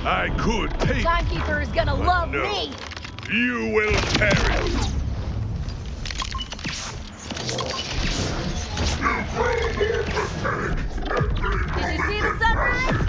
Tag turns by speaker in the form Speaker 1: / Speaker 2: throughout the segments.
Speaker 1: I could take
Speaker 2: Timekeeper is gonna
Speaker 1: but
Speaker 2: love
Speaker 1: no.
Speaker 2: me!
Speaker 1: You will perish.
Speaker 2: Did you see the sunrise?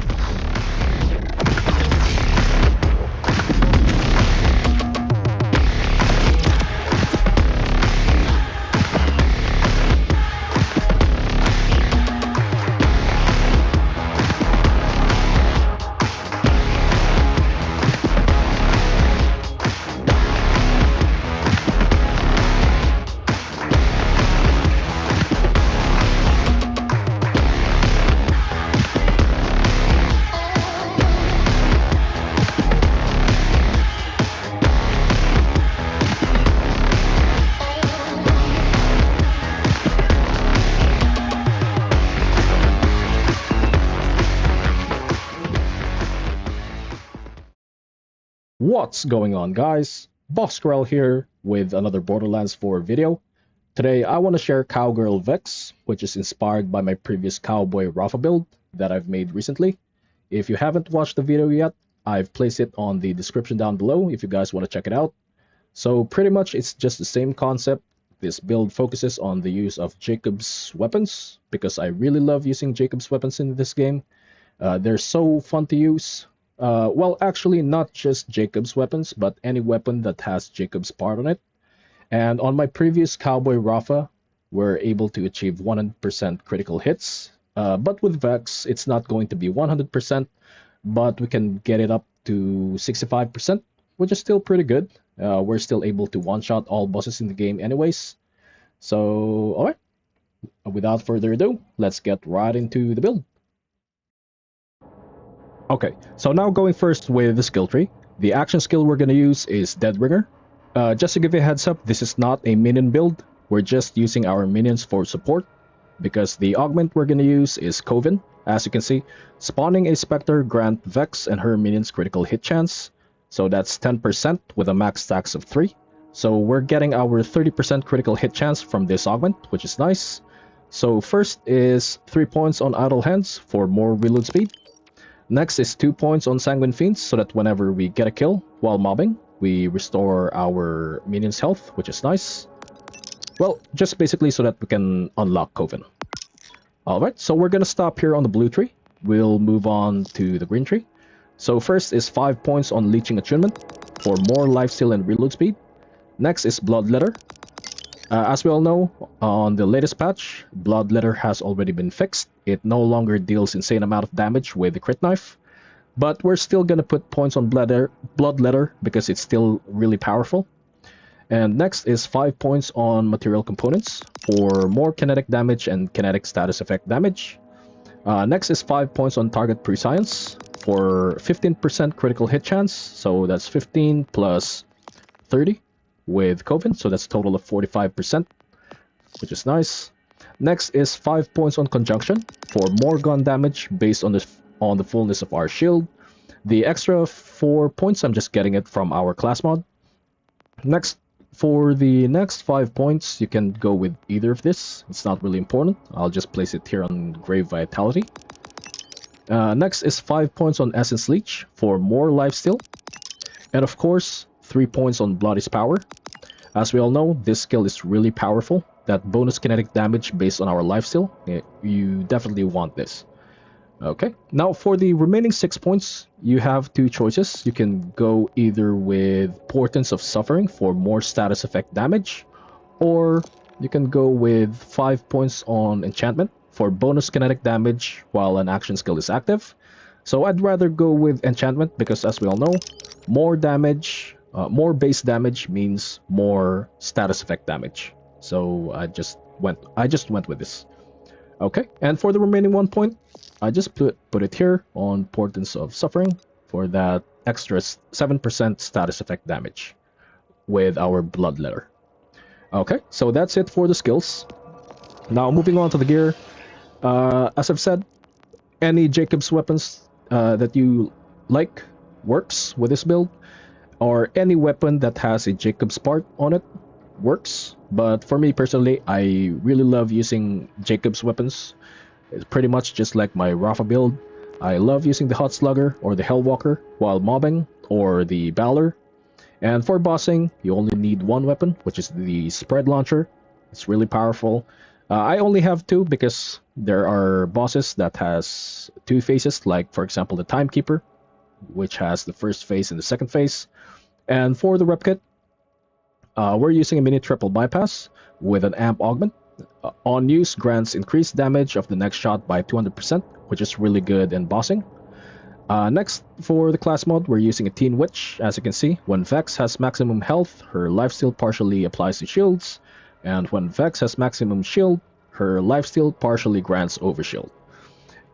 Speaker 3: What's going on, guys? Cowgirl here with another Borderlands 4 video. Today I want to share Cowgirl Vex, which is inspired by my previous Cowboy Rafa build that I've made recently. If you haven't watched the video yet, I've placed it on the description down below if you guys want to check it out. So pretty much it's just the same concept. This build focuses on the use of Jacob's weapons, because I really love using Jacob's weapons in this game. They're so fun to use. Well, actually, not just Jacob's weapons, but any weapon that has Jacob's part on it. And on my previous Cowboy Rafa, we're able to achieve 100% critical hits. But with Vex, it's not going to be 100%, but we can get it up to 65%, which is still pretty good. We're still able to one-shot all bosses in the game anyways. So, alright. Without further ado, let's get right into the build. Okay, so now going first with the skill tree. The action skill we're going to use is Deadringer. Just to give you a heads up, this is not a minion build. We're just using our minions for support, because the augment we're going to use is Coven. As you can see, spawning a Spectre grant Vex and her minions critical hit chance. So that's 10% with a max stacks of 3. So we're getting our 30% critical hit chance from this augment, which is nice. So first is 3 points on Idle Hands for more reload speed. Next is 2 points on Sanguine Fiends, so that whenever we get a kill while mobbing, we restore our minions' health, which is nice. Well, just basically so that we can unlock Coven. Alright, so we're gonna stop here on the blue tree. We'll move on to the green tree. So first is 5 points on Leeching Attunement for more lifesteal and reload speed. Next is Bloodletter. As we all know, on the latest patch, Bloodletter has already been fixed. It no longer deals insane amount of damage with the crit knife, but we're still gonna put points on Bloodletter because it's still really powerful. And next is 5 points on Material Components for more kinetic damage and kinetic status effect damage. Next is 5 points on Target Prescience for 15% critical hit chance, so that's 15 plus 30 with Coven, so that's a total of 45%, which is nice. Next is 5 points on Conjunction for more gun damage based on the fullness of our shield. The extra 4 points, I'm just getting it from our class mod. Next, for the next 5 points, you can go with either of this. It's not really important. I'll just place it here on Grave Vitality. Next is 5 points on Essence Leech for more lifesteal. And of course, 3 points on Bloody's Power. As we all know, this skill is really powerful. That bonus kinetic damage based on our lifesteal, you definitely want this. Okay, now for the remaining 6 points, you have 2 choices. You can go either with Portents of Suffering for more status effect damage, or you can go with 5 points on Enchantment for bonus kinetic damage while an action skill is active. So I'd rather go with Enchantment because, as we all know, more damage, more base damage means more status effect damage. So I just went with this. Okay, and for the remaining 1 point, I just put it here on Portents of Suffering for that extra 7% status effect damage with our Bloodletter. Okay, so that's it for the skills. Now moving on to the gear. As I've said, any Jacob's weapons that you like works with this build, or any weapon that has a Jacob's part on it works. But for me personally, I really love using Jacob's weapons. It's pretty much just like my Rafa build. I love using the Hot Slugger or the Hellwalker while mobbing, or the Balor. And for bossing, you only need one weapon, which is the Spread Launcher. It's really powerful. I only have two because there are bosses that has two phases, like for example the Timekeeper, which has the first phase and the second phase. And for the rep kit, we're using a mini triple bypass with an amp augment. On use, grants increased damage of the next shot by 200%, which is really good in bossing. Next, for the class mode, we're using a Teen Witch. As you can see, when Vex has maximum health, her lifesteal partially applies to shields, and when Vex has maximum shield, her lifesteal partially grants overshield.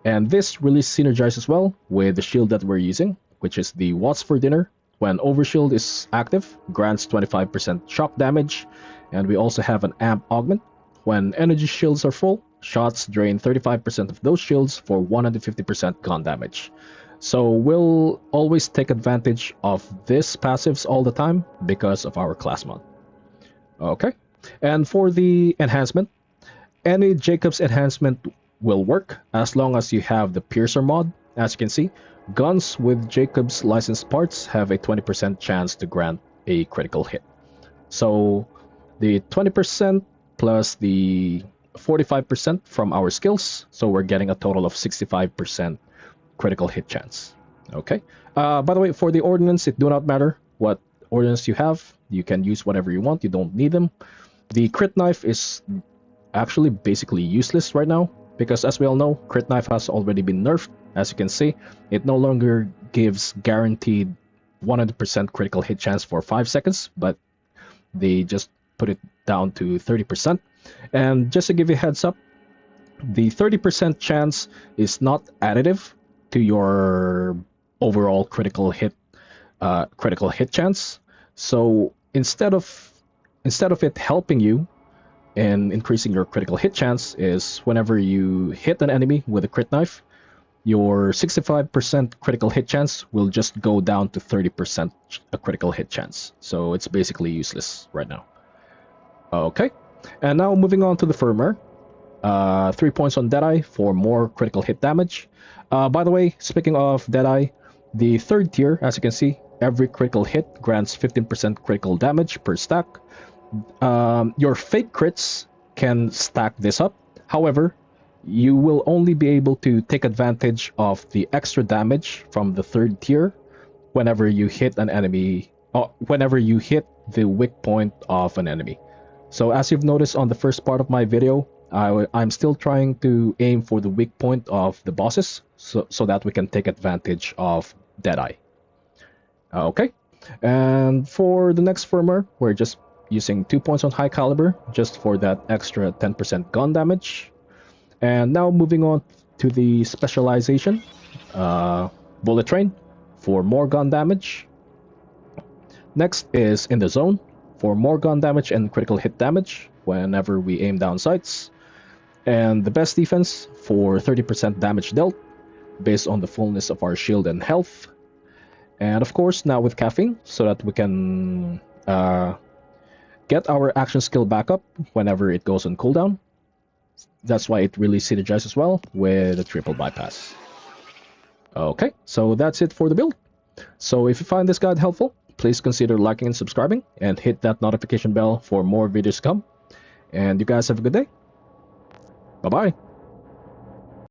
Speaker 3: And this really synergizes well with the shield that we're using, which is the What's for Dinner. When overshield is active, grants 25% shock damage, and we also have an amp augment. When energy shields are full, shots drain 35% of those shields for 150% gun damage. So we'll always take advantage of this passives all the time because of our class mod. Okay, and for the enhancement, any Jacob's enhancement will work as long as you have the Piercer mod. As you can see, guns with Jacob's licensed parts have a 20% chance to grant a critical hit. So the 20% plus the 45% from our skills, so we're getting a total of 65% critical hit chance. Okay. By the way, for the ordnance, it do not matter what ordnance you have. You can use whatever you want. You don't need them. The crit knife is actually basically useless right now because, as we all know, crit knife has already been nerfed. As you can see, it no longer gives guaranteed 100% critical hit chance for 5 seconds, but they just put it down to 30%. And just to give you a heads up, the 30% chance is not additive to your overall critical hit chance. So instead of it helping you in increasing your critical hit chance, is whenever you hit an enemy with a crit knife, your 65% critical hit chance will just go down to 30% a critical hit chance. So it's basically useless right now. Okay, and now moving on to the firmware. 3 points on Deadeye for more critical hit damage. By the way, speaking of Deadeye, the third tier, as you can see, every critical hit grants 15% critical damage per stack. Your fake crits can stack this up. However, you will only be able to take advantage of the extra damage from the third tier whenever you hit an enemy, whenever you hit the weak point of an enemy. So as you've noticed on the first part of my video, I'm still trying to aim for the weak point of the bosses so that we can take advantage of Deadeye. Okay, and for the next firmware, we're just using 2 points on high caliber just for that extra 10% gun damage. And now moving on to the specialization, bullet train for more gun damage. Next is in the zone for more gun damage and critical hit damage whenever we aim down sights. And the best defense for 30% damage dealt based on the fullness of our shield and health. And of course, now with caffeine, so that we can get our action skill back up whenever it goes on cooldown. That's why it really synergizes well with the triple bypass. Okay, so that's it for the build. So if you find this guide helpful, please consider liking and subscribing, and hit that notification bell for more videos to come. And you guys have a good day. Bye-bye.